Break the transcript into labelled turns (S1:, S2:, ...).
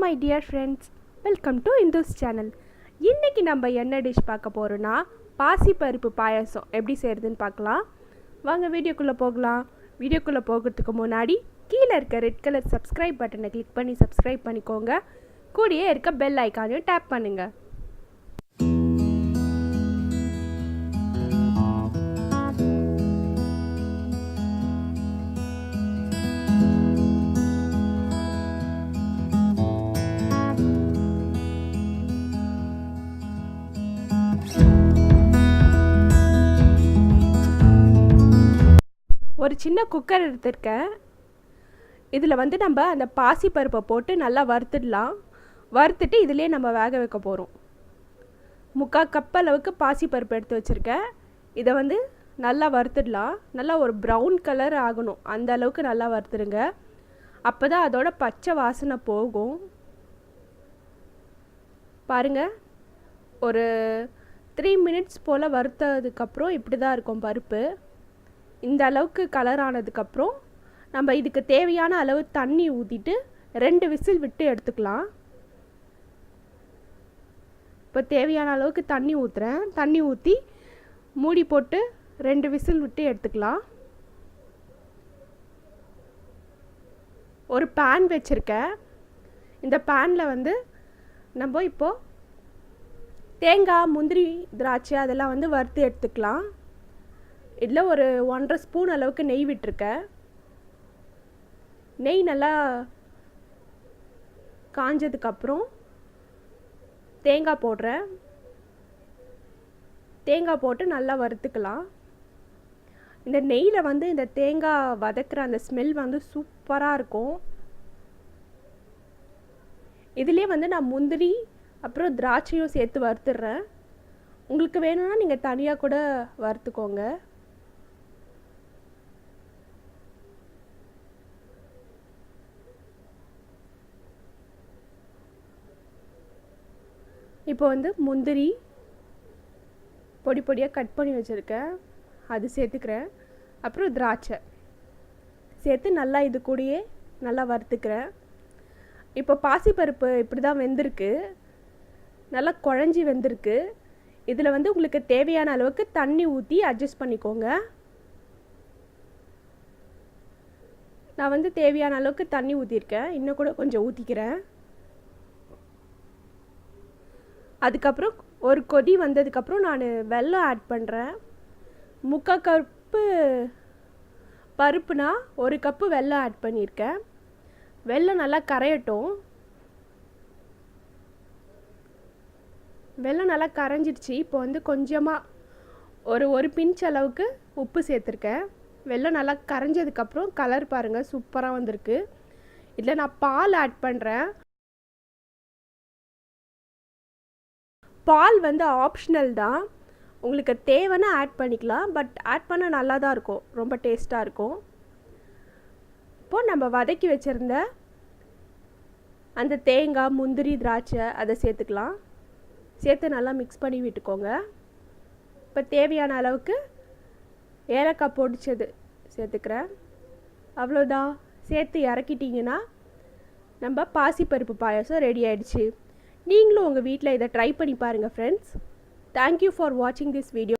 S1: my dear friends, welcome to Indu's channel. இன்னைக்கு நம்ம என்ன டிஷ் பார்க்க போறோம்னா பாசி பருப்பு பாயாசம் எப்படி செய்யறதுன்னு பார்க்கலாம். வாங்க வீடியோக்குள்ள போகலாம். வீடியோக்குள்ள போகிறதுக்கு முன்னாடி கீழ இருக்க ரெட் கலர் subscribe பட்டனை கிளிக் பண்ணி subscribe பண்ணிக்கோங்க. கூடயே இருக்க பெல் ஐகானையும் டேப் பண்ணுங்க. ஒரு சின்ன குக்கர் எடுத்துருக்கேன். இதில் நம்ம அந்த பாசி பருப்பை போட்டு நல்லா வறுத்துடலாம். வறுத்துட்டு இதிலே நம்ம வேக வைக்க போகிறோம். 3/4 கப் அளவுக்கு பாசி பருப்பு எடுத்து வச்சுருக்கேன். இதை நல்லா வறுத்துடலாம். நல்லா ஒரு ப்ரௌன் கலர் ஆகணும், அந்த அளவுக்கு நல்லா வறுத்துடுங்க. அப்போ தான் அதோட பச்சை வாசனை போகும். பாருங்கள், ஒரு 3 மினிட்ஸ் போல் வறுத்ததுக்கப்புறம் இப்படி தான் இருக்கும் பருப்பு. இந்த அளவுக்கு கலர் ஆனதுக்கப்புறம் நம்ம இதுக்கு தேவையான அளவு தண்ணி ஊற்றிட்டு 2 விசில் விட்டு எடுத்துக்கலாம். இப்போ தேவையான அளவுக்கு தண்ணி ஊற்றுறேன். தண்ணி ஊற்றி மூடி போட்டு 2 விசில் விட்டு எடுத்துக்கலாம். ஒரு பேன் வச்சுருக்கேன். இந்த பேனில் நம்ம இப்போது தேங்காய், முந்திரி, திராட்சை அதெல்லாம் வறுத்து எடுத்துக்கலாம். இதில் ஒரு 1.5 ஸ்பூன் அளவுக்கு நெய் விட்டுருக்கேன். நெய் நல்லா காஞ்சதுக்கப்புறம் தேங்காய் போடுறேன். தேங்காய் போட்டு நல்லா வறுத்துக்கலாம். இந்த நெய்யில் இந்த தேங்காய் வதக்குற அந்த ஸ்மெல் சூப்பராக இருக்கும். இதுலேயே நான் முந்திரி அப்புறம் திராட்சையும் சேர்த்து வறுத்துடுறேன். உங்களுக்கு வேணும்னா நீங்கள் தனியாக கூட வறுத்துக்கோங்க. இப்போ முந்திரி பொடி பொடியாக கட் பண்ணி வச்சுருக்கேன், அது சேர்த்துக்கிறேன். அப்புறம் திராட்சை சேர்த்து நல்லா இது கூடயே நல்லா வறுத்துக்கிறேன். இப்போ பாசிப்பருப்பு இப்படி தான் வெந்திருக்கு, நல்லா குழஞ்சி வெந்திருக்கு. இதில் உங்களுக்கு தேவையான அளவுக்கு தண்ணி ஊற்றி அட்ஜஸ்ட் பண்ணிக்கோங்க. நான் தேவையான அளவுக்கு தண்ணி ஊற்றிருக்கேன், இன்னும் கூட கொஞ்சம் ஊற்றிக்கிறேன். அதுக்கப்புறம் ஒரு கொதி வந்ததுக்கப்புறம் நான் வெல்லம் ஆட் பண்ணுறேன். 3/4 கப்பு பருப்புனா 1 கப்பு வெல்லம் ஆட் பண்ணியிருக்கேன். வெல்லம் நல்லா கரையட்டும். வெல்லம் நல்லா கரைஞ்சிடுச்சு. இப்போ கொஞ்சமாக ஒரு பிஞ்ச் அளவுக்கு உப்பு சேர்த்துருக்கேன். வெல்லம் நல்லா கரைஞ்சதுக்கப்புறம் கலர் பாருங்கள், சூப்பராக வந்திருக்கு. இதில் நான் பால் ஆட் பண்ணுறேன். பால் ஆப்ஷனல் தான், உங்களுக்கு தேவைன்னா ஆட் பண்ணிக்கலாம். பட் ஆட் பண்ண நல்லா தான் இருக்கும், ரொம்ப டேஸ்ட்டாக இருக்கும். இப்போது நம்ம வதக்கி வச்சுருந்த அந்த தேங்காய், முந்திரி, திராட்சை அதை சேர்த்துக்கலாம். சேர்த்து நல்லா மிக்ஸ் பண்ணி விட்டுக்கோங்க. இப்போ தேவையான அளவுக்கு ஏலக்காய் பொடிச்சது சேர்த்துக்கிறேன். அவ்வளோதான், சேர்த்து இறக்கிட்டிங்கன்னா நம்ம பாசிப்பருப்பு பாயாசம் ரெடி ஆகிடுச்சு. நீங்களும் உங்கள் வீட்டில் இதை ட்ரை பண்ணி பாருங்கள் ஃப்ரெண்ட்ஸ். தேங்க்யூ ஃபார் வாட்சிங் திஸ் வீடியோ.